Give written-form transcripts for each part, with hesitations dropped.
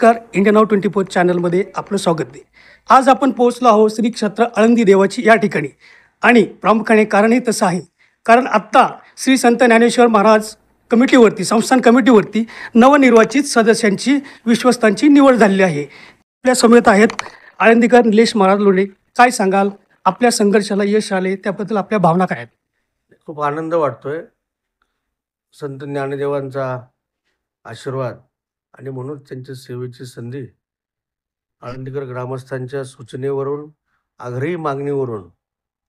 नमस्कार. India now 24 चॅनलमध्ये आपलं स्वागत आहे. आज आपण पोहोचलो आहोत श्री क्षेत्र आळंदी देवाची या ठिकाणी आणि प्रामुख्याने कारणही तसं आहे. कारण आत्ता श्री संत ज्ञानेश्वर महाराज कमिटीवरती संस्थान कमिटीवरती नवनिर्वाचित सदस्यांची विश्वस्तांची निवड झालेली आहे. आपल्या समेत आहेत आळंदीकर निलेश महाराज लोढे. काय सांगाल, आपल्या संघर्षाला यश आले त्याबद्दल आपल्या भावना काय आहेत? खूप आनंद वाटतोय. संत ज्ञानदेवांचा आशीर्वाद आणि म्हणून त्यांच्या सेवेची संधी आळंदीकर ग्रामस्थांच्या सूचनेवरून, आग्रही मागणीवरून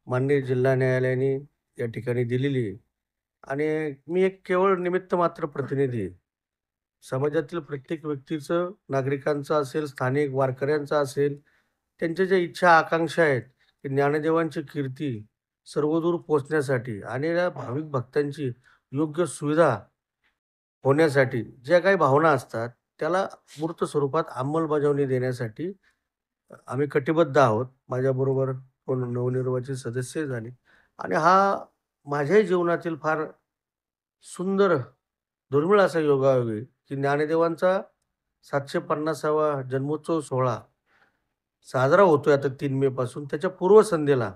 माननीय जिल्हा न्यायालयाने या ठिकाणी दिलेली आहे. आणि मी एक केवळ निमित्त मात्र प्रतिनिधी आहे. समाजातील प्रत्येक व्यक्तीचं, नागरिकांचं असेल, स्थानिक वारकऱ्यांचं असेल, त्यांच्या ज्या इच्छा आकांक्षा आहेत की ज्ञानदेवांची कीर्ती सर्वदूर पोचण्यासाठी आणि या भाविक भक्तांची योग्य सुविधा होण्यासाठी ज्या काही भावना असतात त्याला मूर्त स्वरूपात अंमलबजावणी देण्यासाठी आम्ही कटिबद्ध आहोत. माझ्याबरोबर कोण नवनिर्वाचित सदस्य झाले आणि हा माझ्याही जीवनातील फार सुंदर दुर्मिळ असा योगायोग की ज्ञानदेवांचा 750वा जन्मोत्सव सोहळा साजरा होतोय आता 3 मे पासून. त्याच्या पूर्वसंध्येला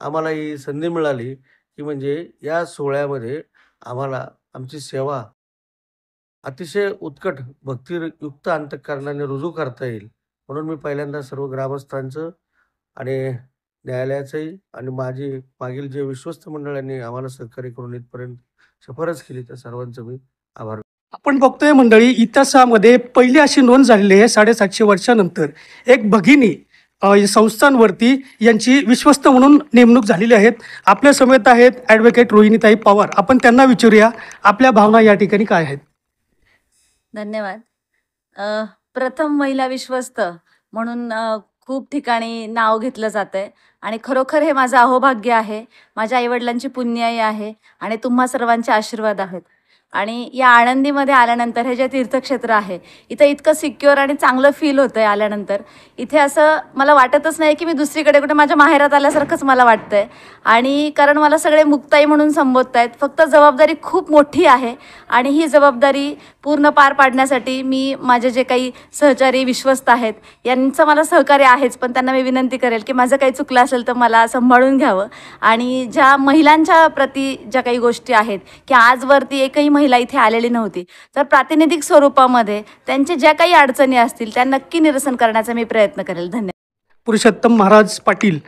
आम्हाला ही संधी मिळाली की म्हणजे या सोहळ्यामध्ये आम्हाला आमची सेवा अतिशय उत्कट भक्तियुक्त अंतःकरणाने रुजू करता येईल. म्हणून मी पहिल्यांदा सर्व ग्रामस्थांचं आणि न्यायालयाचंही आणि माझी मागील जे विश्वस्त मंडळांनी आम्हाला सहकार्य करून इथपर्यंत शिफारस केली त्या सर्वांचं मी आभार. आपण बघतोय मंडळी, इतिहासामध्ये पहिली अशी नोंद झालेली आहे 750 वर्षानंतर एक भगिनी संस्थांवरती यांची विश्वस्त म्हणून नेमणूक झालेली आहेत. आपल्या समेत आहेत ॲडव्होकेट रोहिणीताई पवार. आपण त्यांना विचारूया आपल्या भावना या ठिकाणी काय आहेत. धन्यवाद. प्रथम महिला विश्वस्त म्हणून खूप ठिकाणी नाव घेतलं जातं आहे आणि खरोखर हे माझं अहोभाग्य आहे. माझ्या आईवडिलांची पुण्याई आहे आणि तुम्हा सर्वांचे आशीर्वाद आहेत. आणि या आळंदीमध्ये आल्यानंतर हे जे तीर्थक्षेत्र आहे इथं इतकं सिक्युअर आणि चांगलं फील होतं आहे. आल्यानंतर इथे असं मला वाटतच नाही की मी दुसरीकडे कुठे माझ्या माहेरात आल्यासारखंच मला वाटतं आहे. आणि कारण मला सगळे मुक्ताई म्हणून संबोधत आहेत. फक्त जबाबदारी खूप मोठी आहे आणि ही जबाबदारी पूर्ण पार पाडण्यासाठी मी माझे जे काही सहचारी विश्वस्त आहेत यांचं मला सहकार्य आहेच, पण त्यांना मी विनंती करेल की माझं काही चुकलं असेल तर मला सांभाळून घ्यावं. आणि ज्या महिलांच्या प्रती ज्या काही गोष्टी आहेत की आजवरती एकही महिला इथे आलेली नव्हती, तर प्रातिनिधिक स्वरूपामध्ये त्यांचे ज्या काही अडचणी असतील त्या नक्की निरसन करण्याचा मी प्रयत्न करेल. धन्यवाद. पुरुषोत्तम महाराज पाटील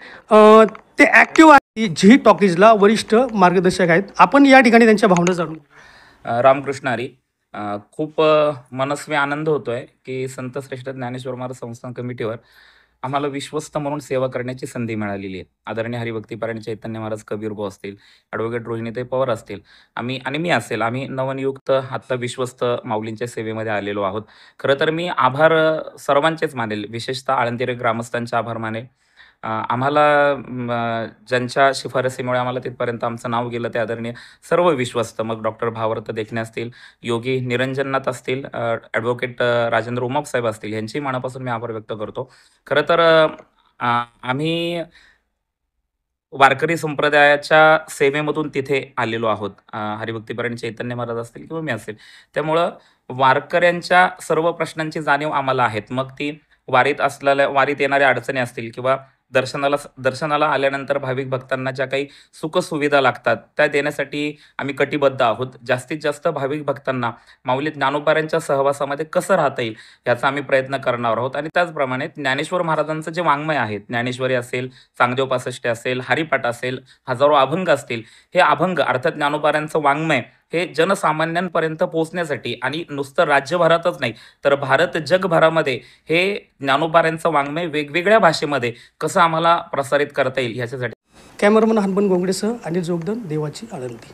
ते ॲक्टिव्ह आहे, झी टॉकीजला वरिष्ठ मार्गदर्शक आहेत. आपण या ठिकाणी त्यांच्या भावना जाणून. रामकृष्ण हरी. खूप मनस्वी आनंद होतोय की संत श्रेष्ठ ज्ञानेश्वर महाराज संस्थान कमिटीवर आम्हाला विश्वस्त म्हणून सेवा करण्याची संधी मिळालेली आहे. आदरणीय हरिभक्तीपरायण चैतन्य महाराज कबीरभाऊ असतील, ॲडव्होकेट रोहिणीताई पवार असतील, आम्ही मी असेल, आम्ही नवनियुक्त आत्ता विश्वस्त माऊलींच्या सेवेमध्ये आलेलो आहोत. खरं तर मी आभार सर्वांचेच मानेल, विशेषतः आळंदी ग्रामस्थांचे आभार मानेल. आम्हाला ज्यांच्या शिफारसीमुळे आम्हाला तिथपर्यंत आमचं नाव गेलं ते आदरणीय सर्व विश्वस्त, मग डॉक्टर भावार्थ देखणे असतील, योगी निरंजननाथ असतील, ॲडव्होकेट राजेंद्र उमाप साहेब असतील, यांची मनापासून मी आभार व्यक्त करतो. खरं तर आम्ही वारकरी संप्रदायाच्या सेवेमधून तिथे आलेलो आहोत. हरिभक्तीपरायण चैतन्य महाराज असतील किंवा मी असेल, त्यामुळं वारकऱ्यांच्या सर्व प्रश्नांची जाणीव आम्हाला आहेत. मग ती वारीत येणाऱ्या अडचणी असतील किंवा दर्शनाला आल्यानंतर भाविक भक्तांना ज्या काही सुखसुविधा लागतात त्या देण्यासाठी आम्ही कटिबद्ध आहोत. जास्तीत जास्त भाविक भक्तांना माऊली ज्ञानोबाऱ्यांच्या सहवासामध्ये कसं राहता येईल याचा आम्ही प्रयत्न करणार आहोत. आणि त्याचप्रमाणे ज्ञानेश्वर महाराजांचं जे वाङ्मय आहे, ज्ञानेश्वरी असेल, चांगदेव पासष्टी असेल, हरिपाठ असेल, हजारो अभंग असतील, हे अभंग अर्थात ज्ञानोबाऱ्यांचं वाङ्मय हे जनसामान्यांपर्यंत पोहोचण्यासाठी आणि नुसतं राज्यभरातच नाही तर भारत जगभरामध्ये हे ज्ञानोबाऱ्यांचं वाङ्मय वेगवेगळ्या भाषेमध्ये कसं आम्हाला प्रसारित करता येईल ह्याच्यासाठी. कॅमेरामन हनुमान गोंगडेसह अनिल जोगदन, देवाची आळंदी.